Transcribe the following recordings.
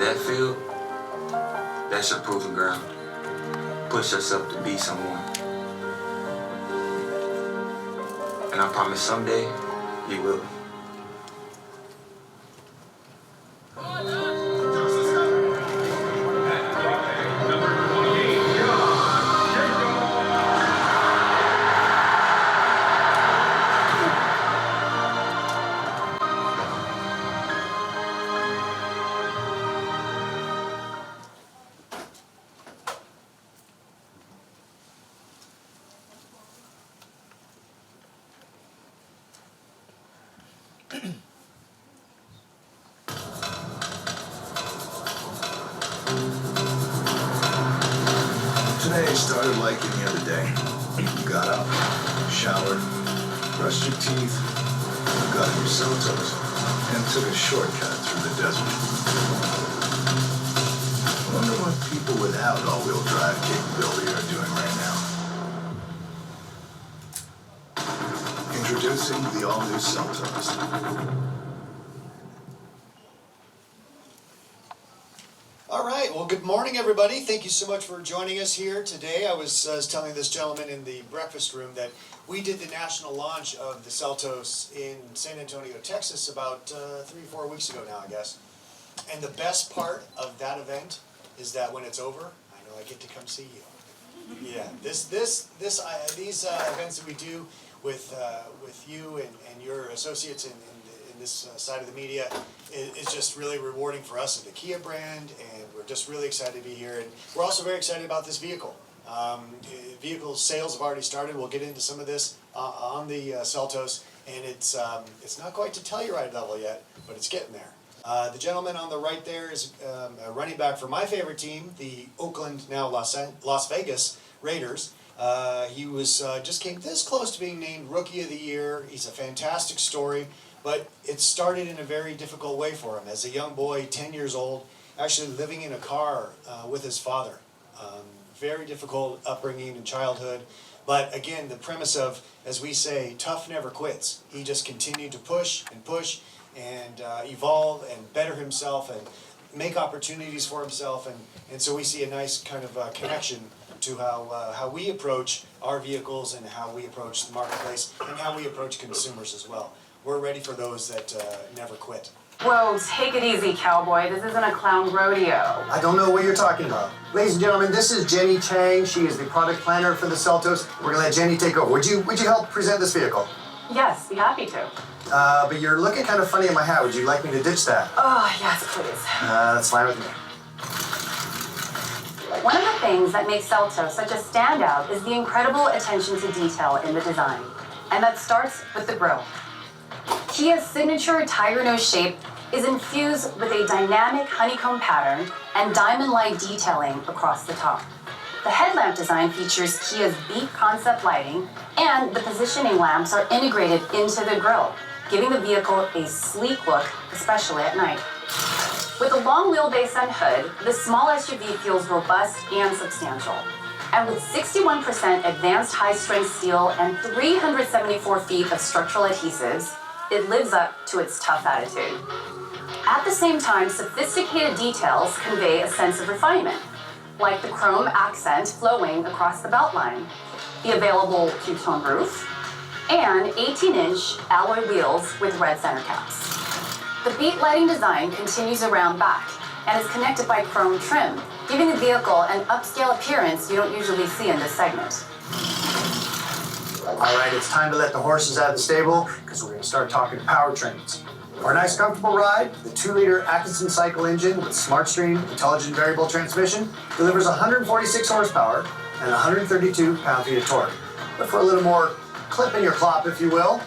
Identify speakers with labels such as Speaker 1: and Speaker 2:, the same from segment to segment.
Speaker 1: that field, that's your proving ground. Push yourself to be someone. And I promise someday you will.
Speaker 2: Today started like any other day. You got up, showered, brushed your teeth, got in your Seltos, and took a shortcut through the desert. I wonder what people without all-wheel drive capability are doing right now. Introducing the all-new Seltos.
Speaker 3: All right, well, good morning, everybody. Thank you so much for joining us here today. I was telling this gentleman in the breakfast room that we did the national launch of the Seltos in San Antonio, Texas, about 3 or 4 weeks ago now, I guess. And the best part of that event is that when it's over, I know I get to come see you. Yeah, these events that we do with you and your associates in this side of the media is just really rewarding for us at the Kia brand, and we're just really excited to be here. And we're also very excited about this vehicle. Vehicle sales have already started. We'll get into some of this on the Seltos, and it's not quite to Telluride level yet, but it's getting there. The gentleman on the right there is a running back for my favorite team, the Oakland, now Las Vegas Raiders. He was just came this close to being named Rookie of the Year. He's a fantastic story. But it started in a very difficult way for him. As a young boy, 10 years old, actually living in a car with his father. Very difficult upbringing and childhood. But again, the premise of, as we say, tough never quits. He just continued to push and evolve and better himself and make opportunities for himself. And so we see a nice kind of connection to how we approach our vehicles and how we approach the marketplace and how we approach consumers as well. We're ready for those that never quit.
Speaker 4: Whoa, take it easy, cowboy. This isn't a clown rodeo.
Speaker 5: I don't know what you're talking about. Ladies and gentlemen, this is Jenny Chang. She is the product planner for the Seltos. We're gonna let Jenny take over. Would you help present this vehicle?
Speaker 4: Yes, be happy to.
Speaker 5: But you're looking kind of funny in my hat. Would you like me to ditch that?
Speaker 4: Oh, yes, please.
Speaker 5: That's fine with me.
Speaker 4: One of the things that makes Seltos such a standout is the incredible attention to detail in the design. And that starts with the grille. Kia's signature tiger nose shape is infused with a dynamic honeycomb pattern and diamond-like detailing across the top. The headlamp design features Kia's Beat concept lighting, and the positioning lamps are integrated into the grille, giving the vehicle a sleek look, especially at night. With a long wheelbase and hood, the small SUV feels robust and substantial. And with 61% advanced high-strength steel and 374 feet of structural adhesives, it lives up to its tough attitude. At the same time, sophisticated details convey a sense of refinement, like the chrome accent flowing across the beltline, the available two-tone roof, and 18-inch alloy wheels with red center caps. The Beat lighting design continues around back and is connected by chrome trim, giving the vehicle an upscale appearance you don't usually see in this segment.
Speaker 5: All right, it's time to let the horses out of the stable because we're going to start talking powertrains. For a nice, comfortable ride, the 2-liter Atkinson cycle engine with SmartStream intelligent variable transmission delivers 146 horsepower and 132 pound-feet of torque. But for a little more clip in your clop, if you will,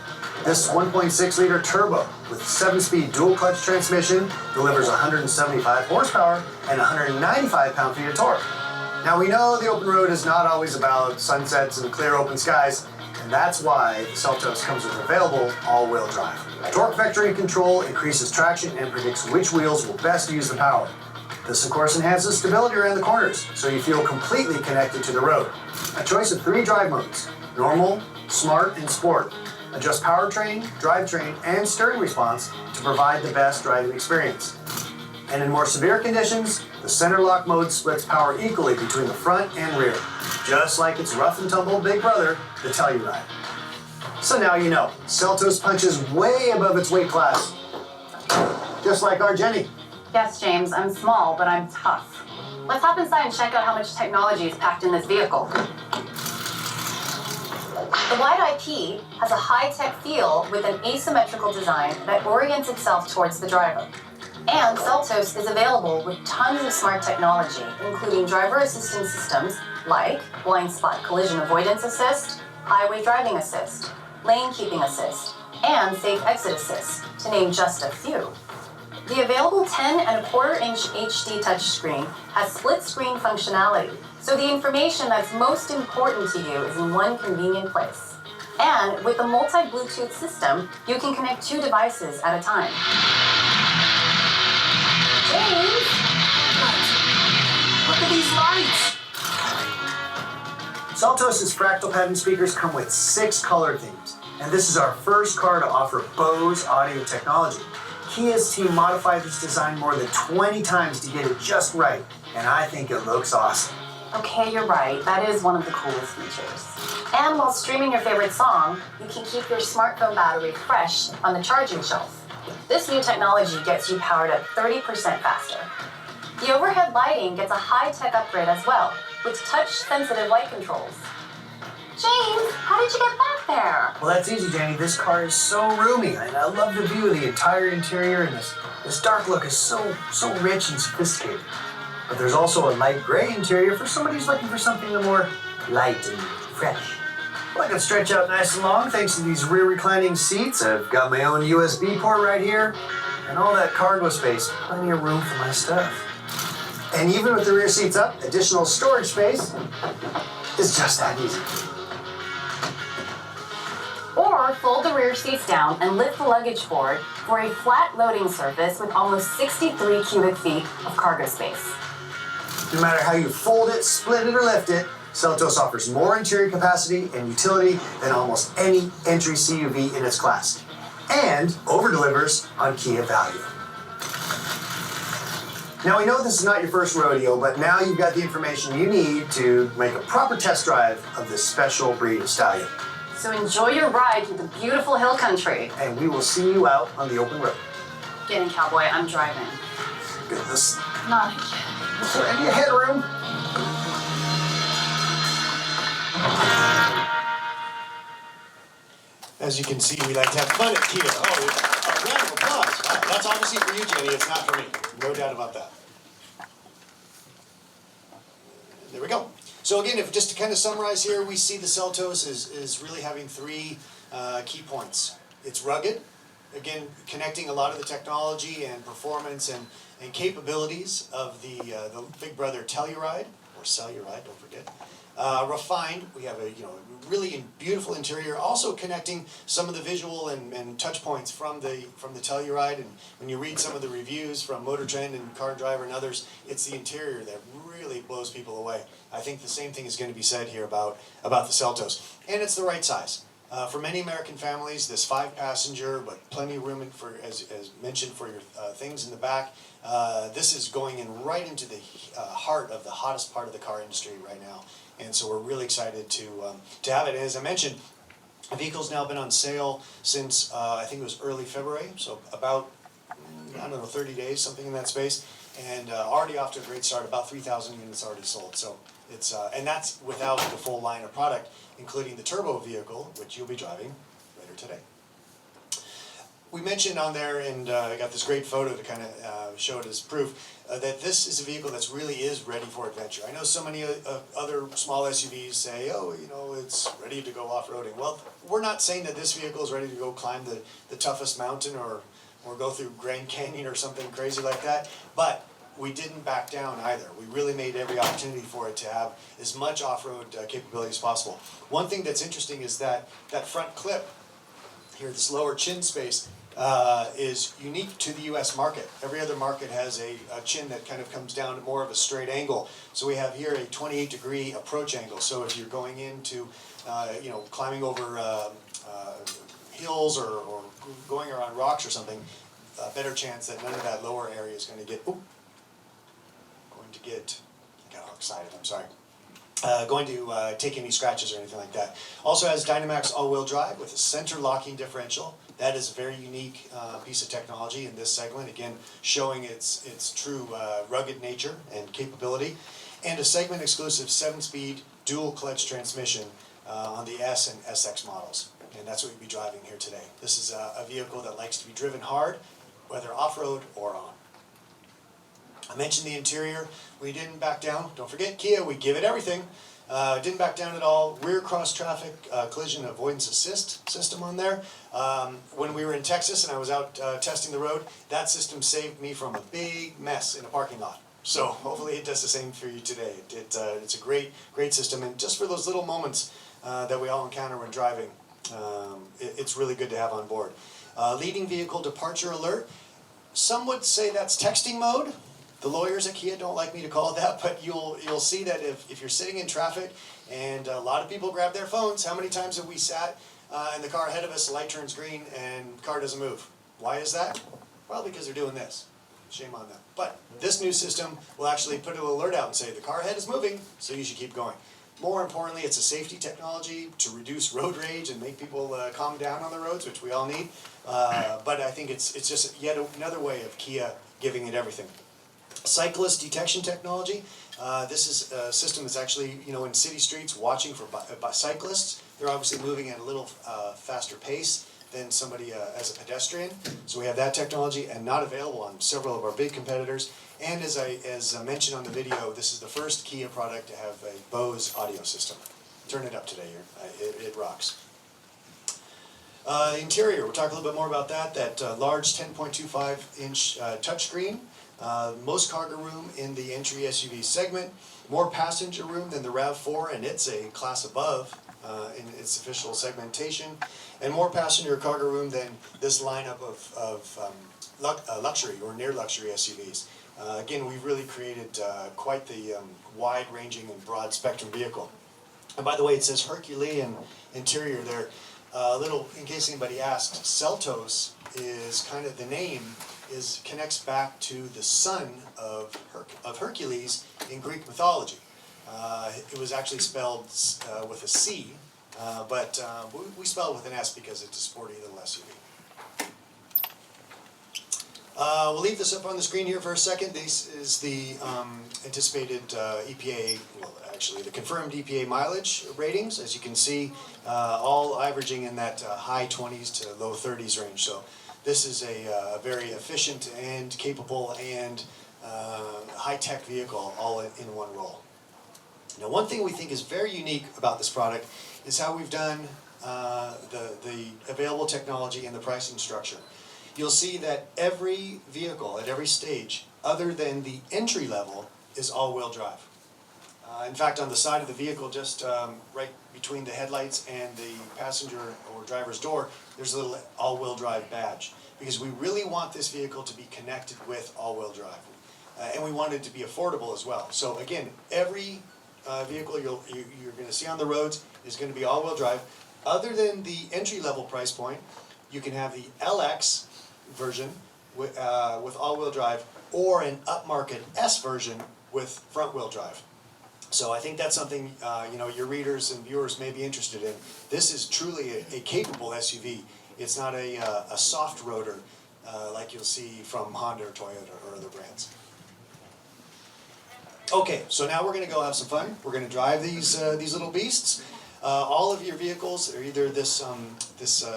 Speaker 5: this 1.6-liter turbo with 7-speed dual-clutch transmission delivers 175 horsepower and 195 pound-feet of torque. Now, we know the open road is not always about sunsets and clear open skies, and that's why the Seltos comes with available all-wheel drive. Torque vectoring control increases traction and predicts which wheels will best use the power. This, of course, enhances stability around the corners, so you feel completely connected to the road. A choice of 3 drive modes: normal, smart, and sport. Adjust powertrain, drivetrain, and steering response to provide the best driving experience. And in more severe conditions, the center lock mode splits power equally between the front and rear, just like its rough and tumble big brother, the Telluride. So now you know, Seltos punches way above its weight class. Just like our Jenny.
Speaker 4: Yes, James, I'm small, but I'm tough. Let's hop inside and check out how much technology is packed in this vehicle. The Wide IP has a high-tech feel with an asymmetrical design that orients itself towards the driver. And Seltos is available with tons of smart technology, including driver assistance systems like blind spot collision avoidance assist, highway driving assist, lane keeping assist, and safe exit assist, to name just a few. The available 10.25-inch HD touchscreen has split-screen functionality, so the information that's most important to you is in one convenient place. And with a multi-Bluetooth system, you can connect 2 devices at a time. James!
Speaker 5: Look at these lights! Seltos' fractal pattern speakers come with 6 color themes, and this is our first car to offer Bose audio technology. Kia's team modified this design more than 20 times to get it just right, and I think it looks awesome.
Speaker 4: Okay, you're right. That is one of the coolest features. And while streaming your favorite song, you can keep your smartphone battery fresh on the charging shelf. This new technology gets you powered up 30% faster. The overhead lighting gets a high-tech upgrade as well, with touch-sensitive light controls. James, how did you get back there?
Speaker 5: Well, that's easy, Danny. This car is so roomy, and I love the view of the entire interior, and this dark look is so rich and sophisticated. But there's also a light gray interior for somebody who's looking for something more light and fresh. Well, I can stretch out nice and long thanks to these rear reclining seats. I've got my own USB port right here, and all that cargo space, plenty of room for my stuff. And even with the rear seats up, additional storage space is just that easy.
Speaker 4: Or fold the rear seats down and lift the luggage forward for a flat loading surface with almost 63 cubic feet of cargo space.
Speaker 5: No matter how you fold it, split it, or lift it, Seltos offers more interior capacity and utility than almost any entry CUV in its class, and over-delivers on Kia value. Now, we know this is not your first rodeo, but now you've got the information you need to make a proper test drive of this special breed of stallion.
Speaker 4: So enjoy your ride through the beautiful hill country.
Speaker 5: And we will see you out on the open road.
Speaker 4: Get in, cowboy, I'm driving.
Speaker 5: Goodness.
Speaker 4: Not again.
Speaker 5: Is there any headroom?
Speaker 3: As you can see, we like to have fun at Kia. Oh, a round of applause. Wow, that's obviously for you, Jenny. It's not for me. No doubt about that. There we go. So again, if just to kind of summarize here, we see the Seltos is really having 3 key points. It's rugged, again, connecting a lot of the technology and performance and capabilities of the big brother Telluride, or Celluride, don't forget. Refined, we have a really beautiful interior, also connecting some of the visual and touch points from the Telluride. And when you read some of the reviews from Motor Trend and Car and Driver and others, it's the interior that really blows people away. I think the same thing is going to be said here about the Seltos. And it's the right size. For many American families, this 5-passenger, but plenty of room for, as mentioned, for your things in the back. This is going in right into the heart of the hottest part of the car industry right now. And so we're really excited to have it. And as I mentioned, the vehicle's now been on sale since I think it was early February, so about, I don't know, 30 days, something in that space. And already off to a great start, about 3,000 units already sold. So it's, and that's without the full line of product, including the turbo vehicle, which you'll be driving later today. We mentioned on there, and I got this great photo to kind of show it as proof, that this is a vehicle that really is ready for adventure. I know so many other small SUVs say, oh, it's ready to go off-roading. Well, we're not saying that this vehicle is ready to go climb the toughest mountain or go through Grand Canyon or something crazy like that, but we didn't back down either. We really made every opportunity for it to have as much off-road capability as possible. One thing that's interesting is that front clip here, this lower chin space, is unique to the U.S. market. Every other market has a chin that kind of comes down to more of a straight angle. So we have here a 28-degree approach angle. So if you're going into, climbing over hills or going around rocks or something, a better chance that none of that lower area is going to get, I got all excited, I'm sorry. Going to take any scratches or anything like that. Also has Dynamax all-wheel drive with a center locking differential. That is a very unique piece of technology in this segment, again, showing its true rugged nature and capability. And a segment exclusive 7-speed dual clutch transmission on the S and SX models. And that's what we'll be driving here today. This is a vehicle that likes to be driven hard, whether off-road or on. I mentioned the interior. We didn't back down. Don't forget Kia, we give it everything. Didn't back down at all. Rear cross traffic collision avoidance assist system on there. When we were in Texas and I was out testing the road, that system saved me from a big mess in a parking lot. So hopefully it does the same for you today. It's a great system, and just for those little moments that we all encounter when driving, it's really good to have on board. Leading vehicle departure alert. Some would say that's texting mode. The lawyers at Kia don't like me to call it that, but you'll see that if you're sitting in traffic and a lot of people grab their phones, how many times have we sat in the car ahead of us, the light turns green, and the car doesn't move? Why is that? Well, because they're doing this. Shame on them. But this new system will actually put an alert out and say the car ahead is moving, so you should keep going. More importantly, it's a safety technology to reduce road rage and make people calm down on the roads, which we all need. But I think it's just yet another way of Kia giving it everything. Cyclist detection technology. This is a system that's actually, in city streets watching for cyclists. They're obviously moving at a little faster pace than somebody as a pedestrian. So we have that technology, and not available on several of our big competitors. And as I mentioned on the video, this is the first Kia product to have a Bose audio system. Turn it up today, it rocks. Interior, we'll talk a little bit more about that. That large 10.25-inch touchscreen. Most cargo room in the entry SUV segment. More passenger room than the RAV4, and it's a class above in its official segmentation. And more passenger cargo room than this lineup of luxury or near luxury SUVs. Again, we've really created quite the wide-ranging and broad spectrum vehicle. And by the way, it says Herculean interior there. Little, in case anybody asked, Seltos is kind of the name connects back to the son of Hercules in Greek mythology. It was actually spelled with a C, but we spell it with an S because it's a sporty little SUV. We'll leave this up on the screen here for a second. This is the anticipated EPA, well, actually the confirmed EPA mileage ratings. As you can see, all averaging in that high 20s to low 30s range. So this is a very efficient and capable and high-tech vehicle all in one roll. Now, one thing we think is very unique about this product is how we've done the available technology and the pricing structure. You'll see that every vehicle at every stage, other than the entry level, is all-wheel drive. In fact, on the side of the vehicle, just right between the headlights and the passenger or driver's door, there's a little all-wheel drive badge, because we really want this vehicle to be connected with all-wheel drive. And we want it to be affordable as well. So again, every vehicle you're going to see on the roads is going to be all-wheel drive. Other than the entry-level price point, you can have the LX version with all-wheel drive, or an upmarket S version with front-wheel drive. So I think that's something your readers and viewers may be interested in. This is truly a capable SUV. It's not a soft roader like you'll see from Honda or Toyota or other brands. Okay, so now we're going to go have some fun. We're going to drive these little beasts. All of your vehicles are either this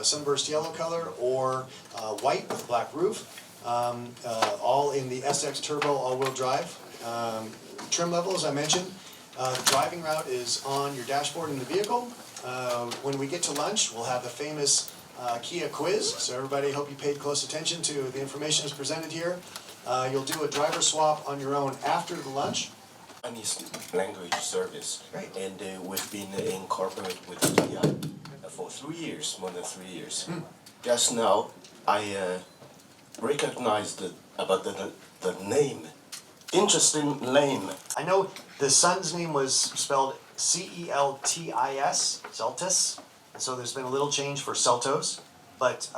Speaker 3: sunburst yellow color or white with a black roof. All in the SX Turbo all-wheel drive. Trim level, as I mentioned. The driving route is on your dashboard in the vehicle. When we get to lunch, we'll have the famous Kia quiz. So everybody, hope you paid close attention to the information that's presented here. You'll do a driver swap on your own after the lunch.
Speaker 6: Chinese language service.
Speaker 3: Right.
Speaker 6: And we've been incorporated with Kia for 3 years, more than 3 years. Just now, I recognized about the name. Interesting name.
Speaker 3: I know the son's name was spelled Celtis, Celtis, and so there's been a little change for Seltos. But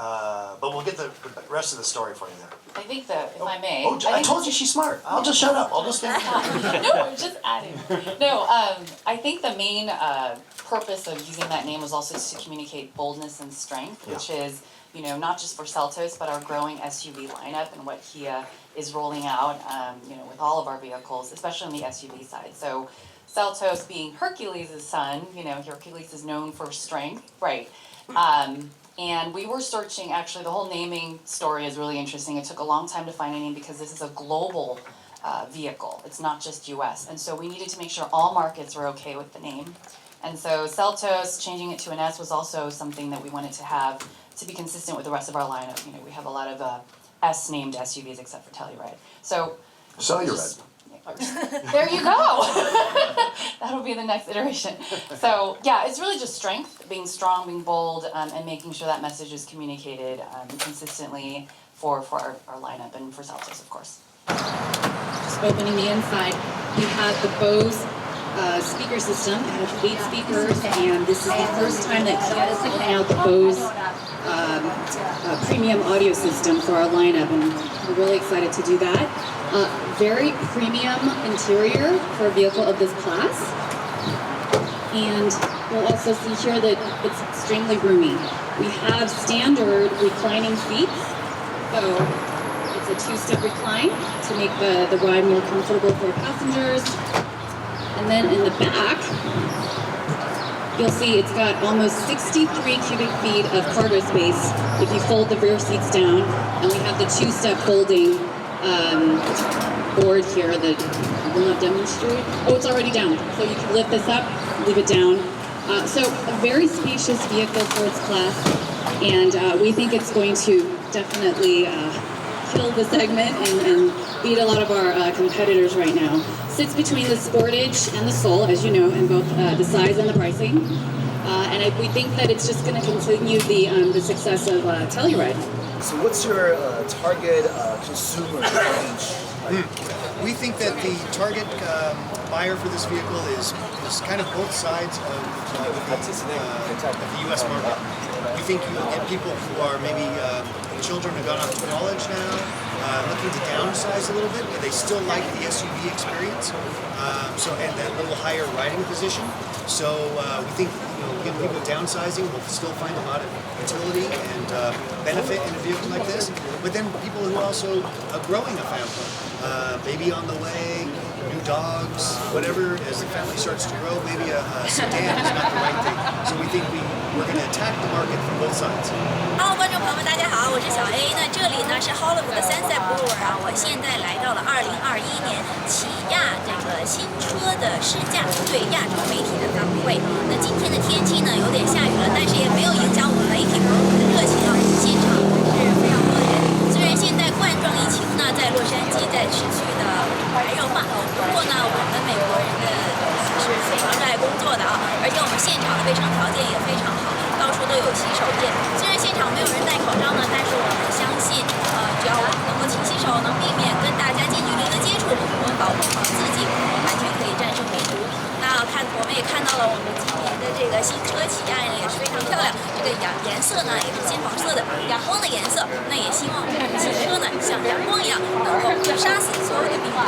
Speaker 3: we'll get the rest of the story for you there.
Speaker 7: I think that, if I may.
Speaker 6: I told you she's smart. I'll just shut up. I'll just stand here.
Speaker 7: No, I'm just adding. No, I think the main purpose of using that name was also to communicate boldness and strength, which is, you know, not just for Seltos, but our growing SUV lineup and what Kia is rolling out, you know, with all of our vehicles, especially on the SUV side. So Seltos being Hercules' son, you know, Hercules is known for strength, right? And we were searching, actually, the whole naming story is really interesting. It took a long time to find a name because this is a global vehicle. It's not just US. And so we needed to make sure all markets were okay with the name. And so Seltos, changing it to an S was also something that we wanted to have to be consistent with the rest of our lineup. You know, we have a lot of S-named SUVs except for Telluride. So
Speaker 2: Telluride.
Speaker 7: there you go. That'll be the next iteration. So yeah, it's really just strength, being strong, being bold, and making sure that message is communicated consistently for our lineup and for Seltos, of course.
Speaker 8: Just opening the inside, we have the Bose speaker system. It has 8 speakers, and this is the first time that Kia is putting out the Bose premium audio system for our lineup, and we're really excited to do that. Very premium interior for a vehicle of this class, and we'll also see here that it's extremely roomy. We have standard reclining seats, so it's a 2-step recline to make the ride more comfortable for passengers. And then in the back, you'll see it's got almost 63 cubic feet of cargo space if you fold the rear seats down, and we have the 2-step folding board here that I will not demonstrate. Oh, it's already down. So you can lift this up, leave it down. So a very spacious vehicle for its class, and we think it's going to definitely kill the segment and beat a lot of our competitors right now. Sits between the Sportage and the Soul, as you know, in both the size and the pricing. And we think that it's just going to continue the success of Telluride.
Speaker 2: So what's your target consumer range?
Speaker 3: We think that the target buyer for this vehicle is kind of both sides of the U.S. market. We think you'll get people who are maybe children who have gone off to college now, looking to downsize a little bit, but they still like the SUV experience. And that little higher riding position. So we think, you know, again, people downsizing will still find a lot of utility and benefit in a vehicle like this. But then people who also are growing a family, baby on the way, new dogs, whatever, as the family starts to grow, maybe a sedan is not the right thing. So we think we're going to attack the market from both sides.
Speaker 9: Hello， 观众朋友们，大家好，我是小 A。那这里呢是 Hollywood 的参赛部落啊，我现在来到了2021年起亚这个新车的试驾对亚洲媒体的发布会。那今天的天气呢有点下雨了，但是也没有影响我们媒体朋友们的热情啊，现场是非常多的人。虽然现在冠状疫情呢在洛杉矶在持续的燃热化，不过呢我们美国人的是非常热爱工作的啊，而且我们现场的卫生条件也非常好。到处都有洗手液，虽然现场没有人戴口罩呢，但是我们相信，只要我们能够勤洗手，能避免跟大家近距离的接触，我们保护好自己，我们完全可以战胜病毒。那我们也看到了我们今年的这个新车起亚也是非常漂亮，这个颜色呢也是金黄色的，阳光的颜色。那也希望我们的新车呢像阳光一样，能够杀死所有的病毒。